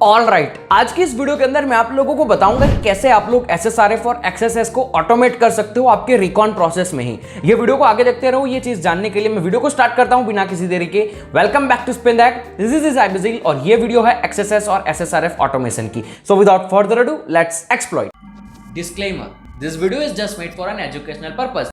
All right, आज की इस वीडियो के अंदर मैं आप लोगों को बताऊंगा कि कैसे आप लोग SSRF और XSS को ऑटोमेट कर सकते हो आपके रिकॉन प्रोसेस में ही। ये वीडियो को आगे देखते रहो। ये चीज जानने के लिए मैं वीडियो को स्टार्ट करता हूं बिना किसी देरी के। Welcome back to spin that, this is आइबजिल और ये वीडियो है XSS और SSRF ऑटोमेशन की। So without further ado let's exploit. Disclaimer, this video is just made for an educational purpose.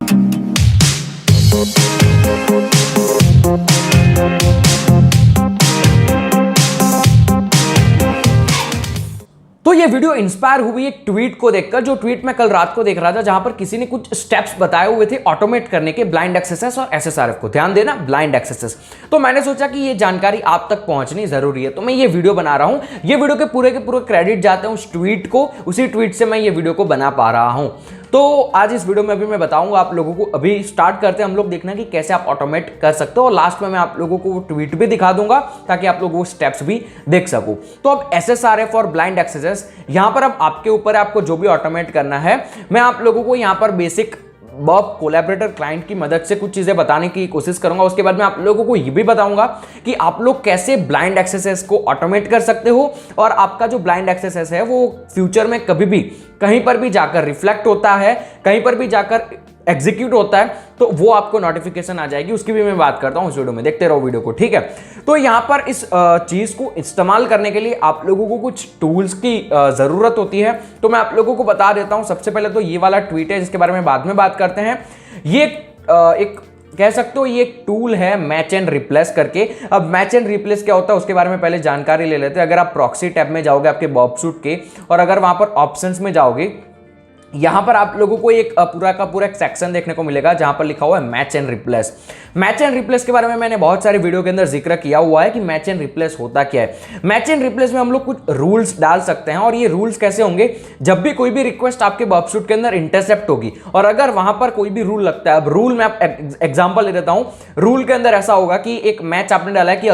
तो ये वीडियो इंस्पायर हुई एक ट्वीट को देखकर, जो ट्वीट मैं कल रात को देख रहा था, जहां पर किसी ने कुछ स्टेप्स बताए हुए थे ऑटोमेट करने के ब्लाइंड एक्सेस और SSRF को। ध्यान देना, ब्लाइंड एक्सेस। तो मैंने सोचा कि ये जानकारी आप तक पहुंचनी जरूरी है, तो मैं ये वीडियो बना रहा हूं। ये वीडियो के पूरे क्रेडिट जाते हैं उस ट्वीट को, उसी ट्वीट से मैं ये वीडियो को बना पा रहा हूं। तो आज इस वीडियो में अभी मैं बताऊंगा आप लोगों को। अभी स्टार्ट करते हैं हम लोग देखना कि कैसे आप ऑटोमेट कर सकते हो, और लास्ट में मैं आप लोगों को वो ट्वीट भी दिखा दूंगा ताकि आप लोग वो स्टेप्स भी देख सको। तो अब SSRF और ब्लाइंड एक्सेस यहां पर अब आपके ऊपर है, आपको जो भी ऑटोमेट करना है। मैं आप लोगों को यहां पर बेसिक बॉब कोलैबोरेटर क्लाइंट की मदद से कुछ चीजें बताने की कोशिश करूंगा। उसके बाद मैं आप लोगों को यह भी बताऊंगा कि आप लोग कैसे ब्लाइंड एक्सेस को ऑटोमेट कर सकते हो, और आपका जो ब्लाइंड एक्सेस है वो फ्यूचर में कभी भी कहीं पर भी जाकर रिफ्लेक्ट होता है, कहीं पर भी जाकर एग्जीक्यूट होता है, तो वो आपको नोटिफिकेशन आ जाएगी। उसकी भी मैं बात करता हूं इस वीडियो में, देखते रहो वीडियो को, ठीक है। तो यहां पर इस चीज को इस्तेमाल करने के लिए आप लोगों को कुछ टूल्स की जरूरत होती है। तो मैं आप लोगों को बता देता हूं। सबसे पहले तो ये वाला ट्वीट है, जिसके बारे में बाद में बात करते हैं। ये एक कह सकते हो ये एक टूल है, मैच एंड रिप्लेस करके। अब मैच एंड रिप्लेस क्या होता है उसके बारे में पहले जानकारी ले लेते हैं। अगर आप प्रॉक्सी टैब में जाओगे आपके बॉबसूट के, और अगर वहां पर ऑप्शंस में जाओगे, यहां पर आप लोगों को एक पूरा का पूरा एक सेक्शन देखने को मिलेगा जहां पर लिखा हुआ है match and replace. Match and replace के बारे में मैंने बहुत सारे वीडियो के अंदर जिक्र किया हुआ है कि मैच एंड रिप्लेस होता क्या है। मैच एंड रिप्लेस में हम लोग कुछ रूल्स डाल सकते हैं, और ये रूल्स कैसे होंगे, जब भी कोई भी रिक्वेस्ट आपके बॉबसूट के अंदर इंटरसेप्ट होगी और अगर वहां पर कोई भी रूल लगता है। अब रूल में आप एग्जांपल ले देता हूं। रूल के अंदर ऐसा होगा कि एक मैच आपने डाला है कि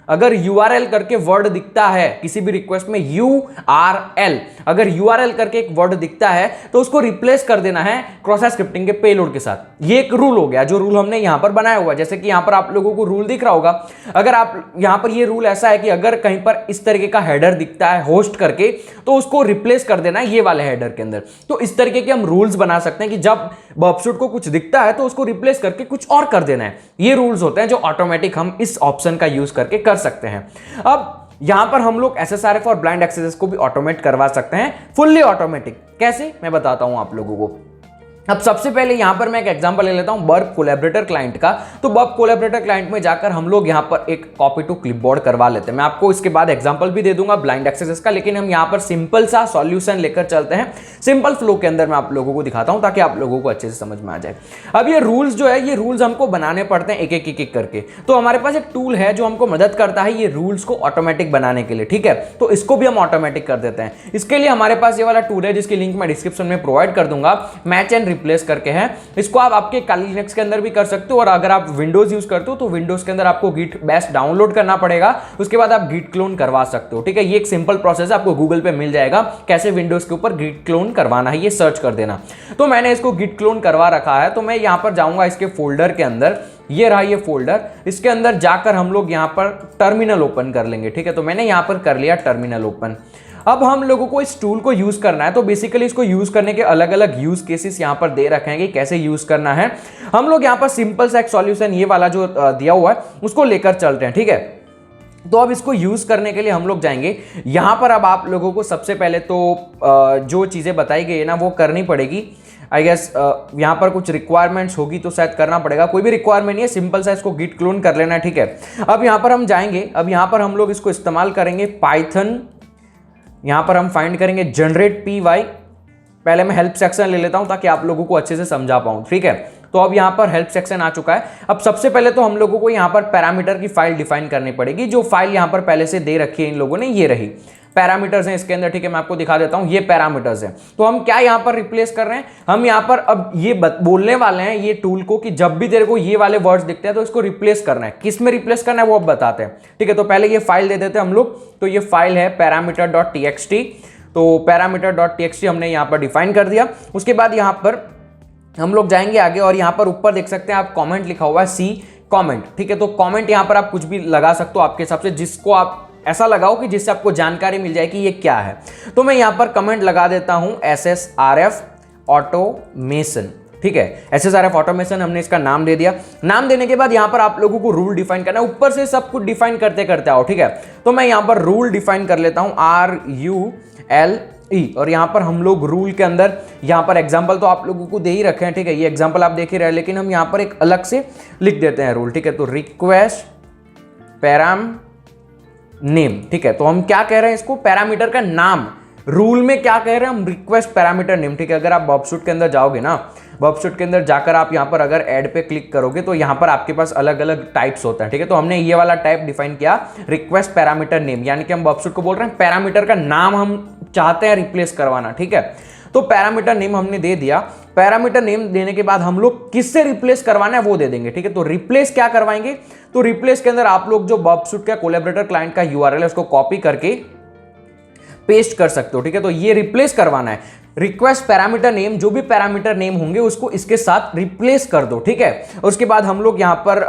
अगर URL करके वर्ड दिखता है किसी भी रिक्वेस्ट में, URL अगर URL करके एक वर्ड दिखता है तो उसको रिप्लेस कर देना है क्रॉस स्क्रिप्टिंग के पेलोड के साथ। ये एक रूल हो गया, जो रूल हमने यहां पर बनाया हुआ है। जैसे कि यहां पर आप लोगों को रूल दिख रहा होगा। अगर आप यहां पर ये रूल ऐसा है कि अगर कहीं पर इस तरीके का हेडर दिखता है होस्ट करके, तो उसको रिप्लेस कर देना है ये वाले हेडर के अंदर। तो इस तरीके के हम रूल्स बना सकते हैं कि जब बॉबसूट को कुछ दिखता है तो उसको रिप्लेस करके कुछ और कर देना है। ये रूल्स होते हैं जो ऑटोमेटिक हम इस ऑप्शन का यूज करके कर सकते हैं। अब यहां पर हम लोग SSRF और ब्लाइंड एक्सेस को भी ऑटोमेट करवा सकते हैं, फुल्ली ऑटोमेटिक। कैसे, मैं बताता हूं आप लोगों को। अब सबसे पहले यहां पर मैं एक एग्जांपल ले लेता हूं बर्ब कोलैबोरेटर क्लाइंट का। तो बर्ब कोलैबोरेटर क्लाइंट में जाकर हम लोग यहां पर एक कॉपी टू क्लिपबोर्ड करवा लेते हैं। मैं आपको इसके बाद एग्जांपल भी दे दूंगा ब्लाइंड एक्सेस का, लेकिन हम यहां पर सिंपल सा सॉल्यूशन लेकर चलते हैं। सिंपल फ्लो के अंदर मैं आप लोगों को दिखाता हूं ताकि आप लोगों को अच्छे से समझ में आ जाए। अब ये रूल्स जो है, ये रूल्स हमको बनाने पड़ते हैं एक एक करके। तो हमारे पास एक टूल है जो हमको मदद करता है ये रूल्स को ऑटोमेटिक बनाने के लिए, ठीक है। तो इसको भी हम ऑटोमेटिक कर देते हैं। इसके लिए हमारे पास ये वाला टूल है जिसकी लिंक मैं डिस्क्रिप्शन में प्रोवाइड कर दूंगा, मैच एंड रिप्लेस करके है। इसको आप आपके काली लिनक्स के अंदर भी कर सकते हो, और अगर आप विंडोज यूज करते हो तो विंडोज के अंदर आपको गिट बेस्ट डाउनलोड करना पड़ेगा। उसके बाद आप गिट क्लोन करवा सकते हो, ठीक है। ये एक सिंपल प्रोसेस है, आपको गूगल पे मिल जाएगा कैसे विंडोज के ऊपर गिट क्लोन करवाना है, ये सर्च कर देना। तो मैंने इसको गिट क्लोन करवा रखा है। तो मैं यहां पर जाऊंगा इसके फोल्डर के अंदर, ये रहा ये फोल्डर। इसके अंदर जाकर हम लोग यहां पर टर्मिनल ओपन कर लेंगे, ठीक है। तो मैंने यहां पर कर लिया टर्मिनल ओपन। अब हम लोगों को इस टूल को यूज करना है। तो बेसिकली इसको यूज करने के अलग अलग यूज केसेस यहां पर दे रखे हैं कि कैसे यूज करना है। हम लोग यहां पर सिंपल सा एक सॉल्यूशन ये वाला जो दिया हुआ है उसको लेकर चलते हैं, ठीक है। तो अब इसको यूज करने के लिए हम लोग जाएंगे यहां पर। अब आप लोगों को सबसे पहले तो जो चीजें बताई गई है ना वो करनी पड़ेगी। आई गेस यहां पर कुछ रिक्वायरमेंट्स होगी तो शायद करना पड़ेगा। कोई भी रिक्वायरमेंट नहीं है, सिंपल सा इसको गिट क्लोन कर लेना है, ठीक है। अब यहां पर हम जाएंगे। अब यहां पर हम लोग इसको इस्तेमाल करेंगे पाइथन। यहां पर हम फाइंड करेंगे जनरेट py। पहले मैं हेल्प सेक्शन ले लेता हूं ताकि आप लोगों को अच्छे से समझा पाऊं, ठीक है। तो अब यहां पर हेल्प सेक्शन आ चुका है। अब सबसे पहले तो हम लोगों को यहां पर पैरामीटर की फाइल डिफाइन करनी पड़ेगी। जो फाइल यहां पर पहले से दे रखी है इन लोगों ने, ये रही पैरामीटर्स हैं इसके अंदर, ठीक है। मैं आपको दिखा देता हूं, ये पैरामीटर्स हैं। तो हम क्या यहां पर रिप्लेस कर रहे हैं, हम यहां पर अब ये बोलने वाले हैं ये टूल को कि जब भी तेरे को ये वाले वर्ड्स दिखते हैं तो इसको रिप्लेस करना है। किस में रिप्लेस करना है वो अब बताते हैं, ठीक है। तो पहले ये फाइल दे देते हैं हम लोग। तो ये फाइल है parameter.txt। तो parameter.txt हमने यहां पर डिफाइन कर दिया। उसके बाद यहां पर हम लोग जाएंगे आगे, और यहां पर ऊपर देख सकते हैं आप कमेंट लिखा हुआ है C कमेंट, ठीक है। तो कमेंट यहां पर आप कुछ भी लगा सकते हो आपके हिसाब से, जिसको आप ऐसा लगाओ कि जिससे आपको जानकारी मिल जाए कि ये क्या है। तो मैं यहां पर कमेंट लगा देता हूं SSRF ऑटोमेशन, ठीक है। SSRF ऑटोमेशन हमने इसका नाम दे दिया। नाम देने के बाद यहां पर आप लोगों को रूल डिफाइन करना है, ऊपर से सब कुछ डिफाइन करते करते आओ, ठीक है। तो मैं यहां पर रूल डिफाइन कर लेता हूं RULE, और यहां पर हम लोग रूल के अंदर यहां पर एग्जांपल तो आप लोगों को दे ही रखे हैं, ठीक है। ये एग्जांपल आप देख ही रहे हैं, लेकिन हम यहां पर एक अलग से लिख देते हैं रूल, ठीक है। तो रिक्वेस्ट पैराम नेम, ठीक है। तो हम क्या कह रहे हैं, इसको पैरामीटर का नाम, रूल में क्या कह रहे हैं हम, रिक्वेस्ट पैरामीटर नेम, ठीक है। अगर आप बॉबशूट के अंदर जाओगे ना, बॉबशूट के अंदर जाकर आप यहां पर अगर ऐड पे क्लिक करोगे तो यहां पर आपके पास अलग अलग टाइप्स होता है, ठीक है। तो हमने ये वाला टाइप डिफाइन किया, रिक्वेस्ट पैरामीटर नेम, यानी कि हम बॉबशूट को बोल रहे हैं पैरामीटर का नाम हम चाहते हैं रिप्लेस करवाना, ठीक है। तो पैरामीटर नेम हमने दे दिया। पैरामीटर नेम देने के बाद हम लोग किससे रिप्लेस करवाना है वो दे देंगे, ठीक है। तो रिप्लेस क्या करवाएंगे, तो रिप्लेस के अंदर आप लोग जो बॉबशूट का कोलैबोरेटर क्लाइंट का URL है उसको कॉपी करके पेस्ट कर सकते हो, ठीक है। तो ये रिप्लेस करवाना है, रिक्वेस्ट पैरामीटर नेम, जो भी पैरामीटर नेम होंगे उसको इसके साथ रिप्लेस कर दो, ठीक है। उसके बाद हम लोग यहां पर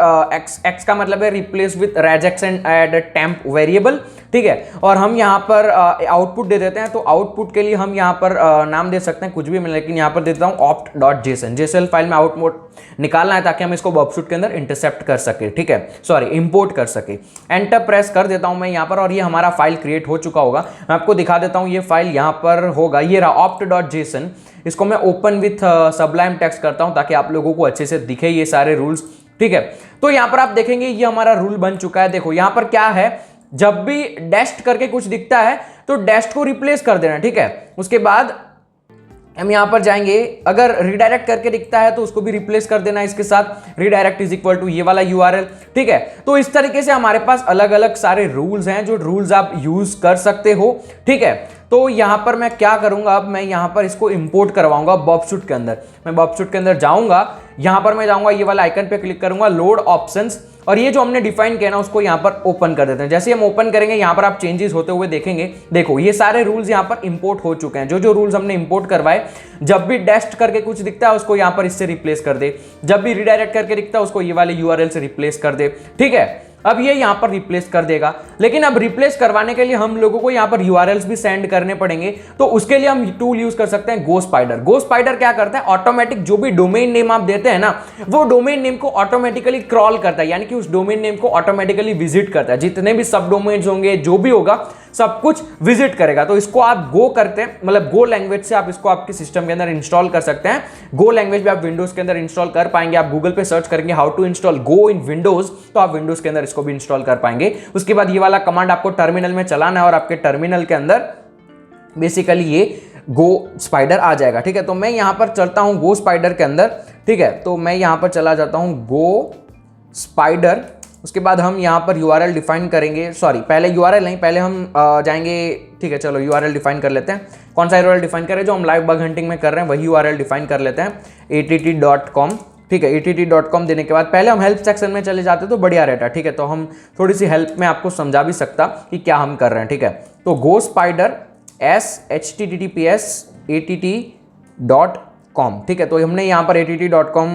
एक्स का मतलब है replace with regex and add temp variable, ठीक है। और हम यहां पर आउटपुट दे देते हैं। तो आउटपुट के लिए हम यहां पर नाम दे सकते हैं कुछ भी, लेकिन यहां पर देता हूं opt.json, JSON फाइल में आउटपुट निकालना है ताकि हम इसको बॉबशूट के अंदर इंटरसेप्ट कर सके, ठीक है, सॉरी इंपोर्ट कर सके। एंटर प्रेस कर देता हूं मैं यहां पर, और ये हमारा फाइल क्रिएट हो चुका होगा। मैं आपको दिखा देता हूं, ये फाइल यहां पर होगा, ये रहा opt.json। इसको मैं ओपन विथ सबलाइम टेक्स्ट करता हूं ताकि आप लोगों को अच्छे से दिखे ये सारे रूल्स, ठीक है। तो यहां पर आप देखेंगे ये हमारा रूल बन चुका है। देखो यहां पर क्या है, जब भी डैश करके कुछ दिखता है तो डैश को रिप्लेस कर देना, ठीक है। उसके बाद हम यहां पर जाएंगे, अगर रिडायरेक्ट करके दिखता है तो उसको भी रिप्लेस कर देना इसके साथ, रिडायरेक्ट इज इक्वल टू ये वाला URL, ठीक है। तो इस तरीके से हमारे पास अलग अलग सारे रूल्स हैं जो रूल्स आप यूज कर सकते हो, ठीक है। तो यहां पर मैं क्या करूंगा, अब मैं यहां पर इसको इंपोर्ट करवाऊंगा बॉबशूट के अंदर। मैं बॉबशूट के अंदर जाऊंगा, यहां पर मैं जाऊंगा, ये वाला आइकन पे क्लिक करूंगा, लोड ऑप्शंस, और ये जो हमने डिफाइन किया ना उसको यहां पर ओपन कर देते हैं। जैसे हम ओपन करेंगे यहां पर आप चेंजेस होते हुए देखेंगे। देखो ये सारे रूल्स यहां पर इंपोर्ट हो चुके हैं। जो जो रूल्स हमने इंपोर्ट करवाए, जब भी डैश करके कुछ दिखता है उसको यहां पर इससे रिप्लेस कर दे, जब भी रिडायरेक्ट करके दिखता है उसको ये वाले URL से रिप्लेस कर दे, ठीक है। अब ये यहां पर रिप्लेस कर देगा, लेकिन अब रिप्लेस करवाने के लिए हम लोगों को यहां पर URLs भी सेंड करने पड़ेंगे। तो उसके लिए हम टूल यूज कर सकते हैं गो स्पाइडर। गो स्पाइडर क्या करता है, ऑटोमेटिक जो भी डोमेन नेम आप देते हैं ना, वो डोमेन नेम को ऑटोमेटिकली क्रॉल करता है, यानी कि उस डोमेन नेम को ऑटोमेटिकली विजिट करता है। जितने भी सब डोमेन्स होंगे, जो भी होगा, सब कुछ विजिट करेगा। तो इसको आप गो करते हैं, मतलब गो लैंग्वेज से आप इसको आपके सिस्टम के अंदर इंस्टॉल कर सकते हैं। गो लैंग्वेज भी आप विंडोज के अंदर इंस्टॉल कर पाएंगे। आप गूगल पे सर्च करेंगे how to install go in Windows, तो आप विंडोज के अंदर इसको भी इंस्टॉल कर पाएंगे। उसके बाद ये वाला कमांड आपको टर्मिनल में चलाना है और आपके टर्मिनल के अंदर बेसिकली ये गो स्पाइडर आ जाएगा, ठीक है। तो मैं यहां पर चलता हूं गो स्पाइडर के अंदर, ठीक है। तो मैं यहां पर चला जाता हूं गो स्पाइडर। उसके बाद हम यहाँ पर URL डिफाइन करेंगे, सॉरी पहले URL नहीं, पहले हम जाएंगे, ठीक है। चलो URL डिफाइन कर लेते हैं। कौन सा URL डिफाइन करें, जो हम लाइव बग हंटिंग में कर रहे हैं वही URL डिफाइन कर लेते हैं, att.com, ठीक है। att.com देने के बाद पहले हम हेल्प सेक्शन में चले जाते तो बढ़िया रहता, ठीक है। तो हम थोड़ी सी हेल्प में आपको समझा भी सकता कि क्या हम कर रहे हैं, ठीक है। तो गो स्पाइडर https att.com, ठीक है। तो हमने यहाँ पर att.com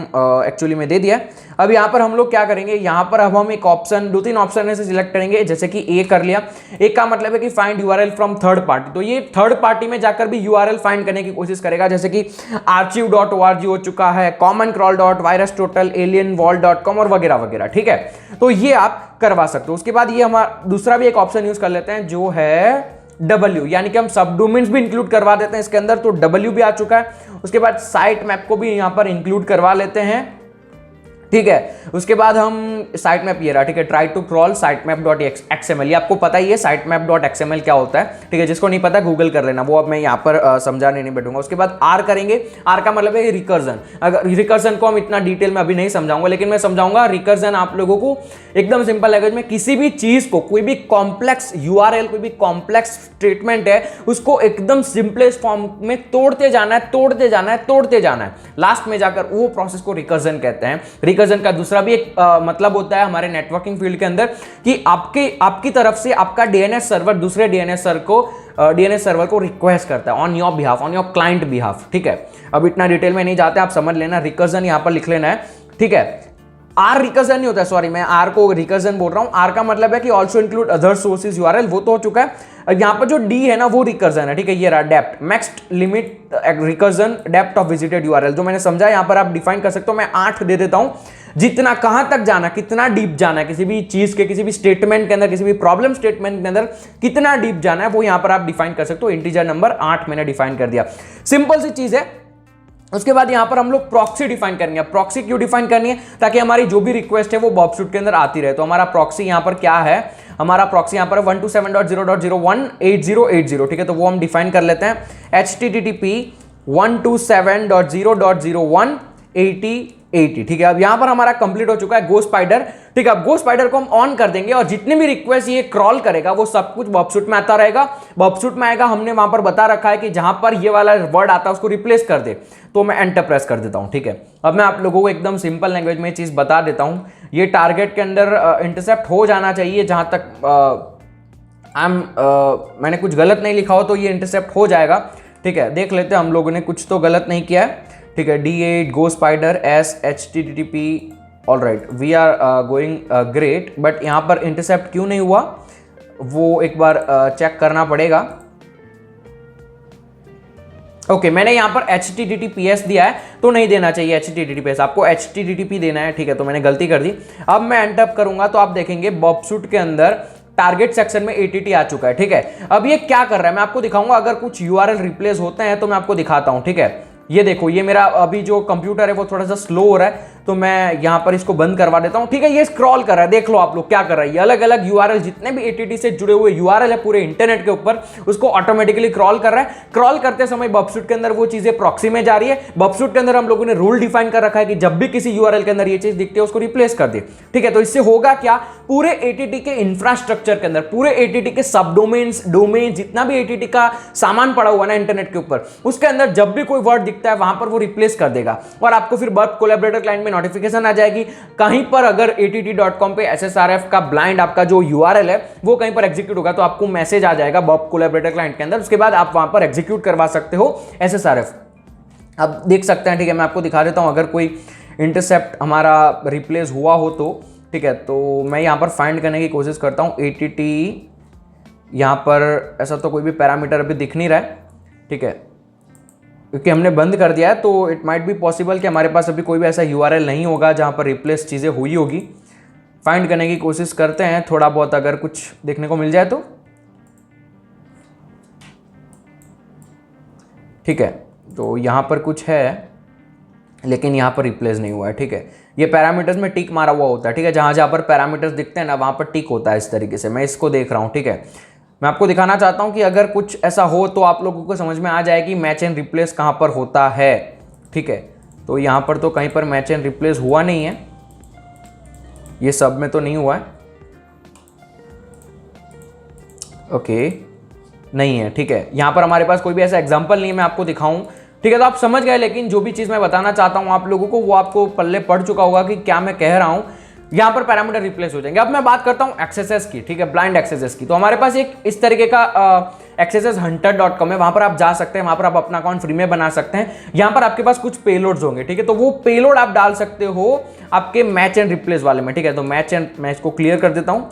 एक्चुअली में दे दिया। अब यहाँ पर हम लोग क्या करेंगे, यहाँ पर अब हम एक ऑप्शन, 2-3 ऑप्शन से सिलेक्ट करेंगे। जैसे कि ए कर लिया, ए का मतलब है कि find URL from third party. तो ये थर्ड पार्टी में जाकर भी URL फाइंड करने की कोशिश करेगा, जैसे कि archive.org हो चुका है, commoncrawl.virustotal, alienvault.com और वगैरह वगैरह, ठीक है। तो ये आप करवा सकते हो। उसके बाद ये हमारा दूसरा भी एक ऑप्शन यूज कर लेते हैं जो है W, यानी कि हम सब डोमेन्स भी इंक्लूड करवा देते हैं इसके अंदर। तो W भी आ चुका है। उसके बाद साइट मैप को भी यहां पर इंक्लूड करवा लेते हैं, ठीक है। उसके बाद हम साइट मैप ये रहा, ठीक है, ट्राई टू क्रॉल sitemap.xml। ये आपको पता ही है sitemap.xml क्या होता है, ठीक है। जिसको नहीं पता गूगल कर लेना, वो अब मैं यहाँ पर समझाने नहीं बैठूंगा। उसके बाद R करेंगे। R का मतलब है रिकर्जन। अगर रिकर्जन को हम इतना डिटेल में अभी नहीं समझाऊंगा, लेकिन मैं समझाऊंगा रिकर्जन आप लोगों को एकदम सिंपल लैंग्वेज में। किसी भी चीज को, कोई भी कॉम्प्लेक्स URL, कोई भी कॉम्प्लेक्स स्टेटमेंट है, उसको एकदम सिंपलेस्ट फॉर्म में तोड़ते जाना है, तोड़ते जाना है, तोड़ते जाना है, लास्ट में जाकर वो प्रोसेस को रिकर्जन कहते हैं। रिकर्जन का दूसरा भी एक मतलब होता है हमारे नेटवर्किंग फील्ड के अंदर कि आपकी तरफ से आपका DNS सर्वर दूसरे DNS सर्वर को रिक्वेस्ट करता है on your behalf, on your client behalf, ठीक है। अब इतना डिटेल में नहीं जाते, आप समझ लेना। रिकर्जन यहां पर लिख लेना है, ठीक है। आर रिकर्जन नहीं होता है, सॉरी मैं आर को रिकर्जन बोल रहा हूं। आर का मतलब है कि also include other sources URL, वो तो हो चुका है। यहाँ पर जो डी है ना वो रिकर्जन है, ठीक है, ये रहा depth, max limit recursion depth of visited URL, जो मैंने समझा यहाँ पर आप डिफाइन कर सकते हो। मैं 8 दे देता हूं, जितना कहां तक जाना, कितना डीप जाना है किसी भी चीज के, किसी भी स्टेटमेंट के अंदर, किसी भी प्रॉब्लम स्टेटमेंट के अंदर कितना डीप जाना है वो यहां पर आप डिफाइन कर सकते हो। इंटीजर नंबर 8 मैंने डिफाइन कर दिया, सिंपल सी चीज है। उसके बाद यहां पर हम लोग प्रॉक्सी डिफाइन करेंगे। प्रॉक्सी क्यों डिफाइन करनी है? ताकि हमारी जो भी रिक्वेस्ट है वो बॉबशूट के अंदर आती रहे। तो हमारा प्रॉक्सी यहां पर क्या है? हमारा प्रॉक्सी यहां पर 127.0.0.18080, ठीक है, तो वो हम डिफाइन कर लेते हैं। http 127.0.0.18080, ठीक है। अब यहां पर हमारा कंप्लीट हो चुका है गो स्पाइडर, ठीक है। अब गो स्पाइडर को हम ऑन कर देंगे और जितने भी रिक्वेस्ट ये क्रॉल करेगा वो सब कुछ बॉबशूट में आता रहेगा। बॉबशूट में आएगा, हमने वहां पर बता रखा है कि जहां पर ये वाला वर्ड आता है उसको रिप्लेस कर दे, तो मैं एंटर प्रेस कर देता हूं, ठीक है। अब मैं आप लोगों को एकदम सिंपल लैंग्वेज में ये चीज बता देता हूं। ये टारगेट के अंदर इंटरसेप्ट हो जाना चाहिए, जहां तक मैंने कुछ गलत नहीं लिखा हो तो ये इंटरसेप्ट हो जाएगा, ठीक है। देख लेते हैं हम लोगों ने कुछ तो गलत नहीं किया है, ठीक है। D8 go spider S HTTP, all right, we are going great, but यहाँ पर इंटरसेप्ट क्यों नहीं हुआ वो एक बार चेक करना पड़ेगा। ओके, मैंने यहाँ पर HTTPS दिया है तो नहीं देना चाहिए HTTPS, आपको HTTP देना है, ठीक है, तो मैंने गलती कर दी। अब मैं एंटर करूंगा तो आप देखेंगे बॉबशूट के अंदर टारगेट सेक्शन में ATT आ चुका है, ठीक है। अब ये क्या कर रहा है मैं आपको दिखाऊंगा। अगर कुछ URL रिप्लेस होते हैं तो मैं आपको दिखाता हूं, ठीक है। ये देखो, ये मेरा अभी जो कंप्यूटर है वो थोड़ा सा स्लो हो रहा है, तो मैं यहां पर इसको बंद करवा देता हूं, ठीक है। ये स्क्रॉल कर रहा है, देख लो आप लोग क्या कर रहा है। ये अलग अलग URL, जितने भी ATT से जुड़े हुए URL है पूरे इंटरनेट के ऊपर, उसको ऑटोमेटिकली क्रॉल कर रहा है। क्रॉल करते समय बॉबशूट के अंदर वो चीजें प्रॉक्सी में जा रही है। बॉबशूट के अंदर हम लोगों ने रूल डिफाइन कर रखा है कि जब भी किसी URL के अंदर ये चीज दिखती है उसको रिप्लेस कर दे, ठीक है। तो इससे होगा क्या, पूरे ATT के इंफ्रास्ट्रक्चर के अंदर, पूरे ATT के सब डोमेन्स, डोमेन, जितना भी ATT का सामान पड़ा हुआ ना इंटरनेट के ऊपर, उसके अंदर जब भी कोई वर्ड दिखता है वहां पर वो रिप्लेस कर देगा और आपको फिर बर्ब कोलैबोरेटर क्लाइंट में नोटिफिकेशन आ जाएगी। कहीं पर अगर att.com पे SSRF का ब्लाइंड आपका जो URL है वो कहीं पर एग्जीक्यूट होगा तो आपको मैसेज आ जाएगा बर्ब कोलैबोरेटर क्लाइंट के अंदर। उसके बाद आप वहां पर एग्जीक्यूट करवा सकते हो SSRF। अब देख सकते हैं, ठीक है, मैं आपको दिखा देता हूं अगर कोई इंटरसेप्ट हमारा रिप्लेस हुआ हो तो, ठीक है। तो मैं यहां पर फाइंड करने की कोशिश करता हूं ATT, यहां पर ऐसा तो कोई भी पैरामीटर अभी दिख नहीं रहा है, ठीक है, क्योंकि हमने बंद कर दिया है। तो इट माइट बी पॉसिबल कि हमारे पास अभी कोई भी ऐसा URL नहीं होगा जहां पर रिप्लेस चीज़ें हुई होगी। फाइंड करने की कोशिश करते हैं, थोड़ा बहुत अगर कुछ देखने को मिल जाए तो, ठीक है। तो यहां पर कुछ है लेकिन यहां पर रिप्लेस नहीं हुआ है, ठीक है। ये पैरामीटर्स में टिक मारा हुआ होता है, ठीक है, जहां जहां पर पैरामीटर्स दिखते हैं ना वहां पर टिक होता है इस तरीके से। मैं इसको देख रहा हूं, ठीक है। मैं आपको दिखाना चाहता हूं कि अगर कुछ ऐसा हो तो आप लोगों को समझ में आ जाए कि मैच एंड रिप्लेस कहां पर होता है, ठीक है। तो यहां पर तो कहीं पर मैच एंड रिप्लेस हुआ नहीं है, ये सब में तो नहीं हुआ है, ओके, नहीं है, ठीक है। यहां पर हमारे पास कोई भी ऐसा एग्जांपल नहीं है मैं आपको दिखाऊं, ठीक है। तो आप समझ गए, लेकिन जो भी चीज मैं बताना चाहता हूं आप लोगों को वो आपको पल्ले पड़ चुका होगा कि क्या मैं कह रहा हूं। यहां पर पैरामीटर रिप्लेस हो जाएंगे। अब मैं बात करता हूं एक्सेसेस की, ठीक है, ब्लाइंड एक्सेसेस की। तो हमारे पास एक इस तरीके का accesshunter.com है, वहां पर आप जा सकते हैं, वहां पर आप अपना अकाउंट फ्री में बना सकते हैं। यहां पर आपके पास कुछ पेलोड्स होंगे, ठीक है, तो वो पेलोड आप डाल सकते हो आपके मैच एंड रिप्लेस वाले में, ठीक है। तो मैं इसको क्लियर कर देता हूं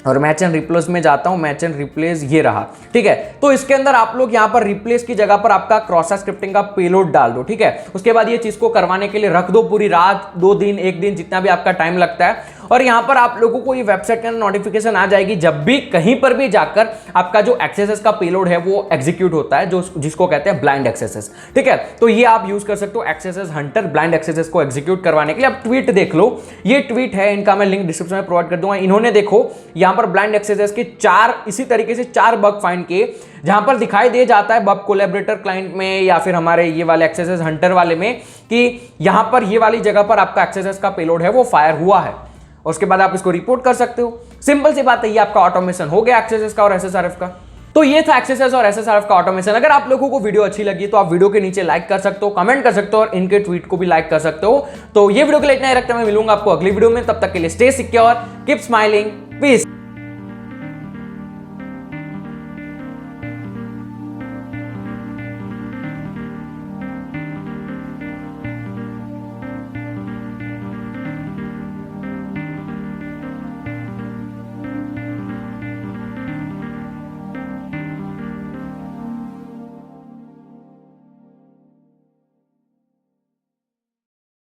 और मैच एंड रिप्लेस में जाता हूं। मैच एंड रिप्लेस ये रहा, ठीक है। तो इसके अंदर आप लोग यहां पर रिप्लेस की जगह पर आपका क्रॉस स्क्रिप्टिंग का पेलोड डाल दो, ठीक है। उसके बाद ये चीज को करवाने के लिए रख दो पूरी रात, 2 दिन, 1 दिन, जितना भी आपका टाइम लगता है। और यहां पर आप लोगों को ये वेबसाइट के अंदर नोटिफिकेशन आ जाएगी जब भी कहीं पर भी जाकर आपका जो एक्सेसेस का पेलोड है वो एग्जीक्यूट होता है, जो जिसको कहते हैं ब्लाइंड एक्सेसेस, ठीक है। तो ये आप यूज कर सकते हो एक्सेसेस हंटर ब्लाइंड एक्सेसेस को एग्जीक्यूट करवाने के लिए। अब ट्वीट देख लो, ये ट्वीट है, इनका मैं लिंक डिस्क्रिप्शन में प्रोवाइड कर दूंगा। इन्होंने देखो यहां पर ब्लाइंड एक्सेसेस के 4 इसी तरीके से 4 बग फाइंड किए, जहां पर दिखाई दे जाता है बग कोलैबोरेटर क्लाइंट में या फिर हमारे ये वाले एक्सेसेस हंटर वाले में कि यहां पर ये वाली जगह पर आपका एक्सेसेस का पेलोड है वो फायर हुआ है। उसके बाद आप इसको रिपोर्ट कर सकते हो। सिंपल सी बात है, ये आपका ऑटोमेशन हो गया एक्सेसेस का और एसएसआरएफ का। तो ये था एक्सेसेस और एसएसआरएफ का ऑटोमेशन। अगर आप लोगों को वीडियो अच्छी लगी तो आप वीडियो के नीचे लाइक कर सकते हो, कमेंट कर सकते हो और इनके ट्वीट को भी लाइक कर सकते हो। तो ये वीडियो के लिए इतना ही रखते हैं, मैं मिलूंगा आपको अगली वीडियो में। तब तक के लिए stay secure, keep smiling, piece.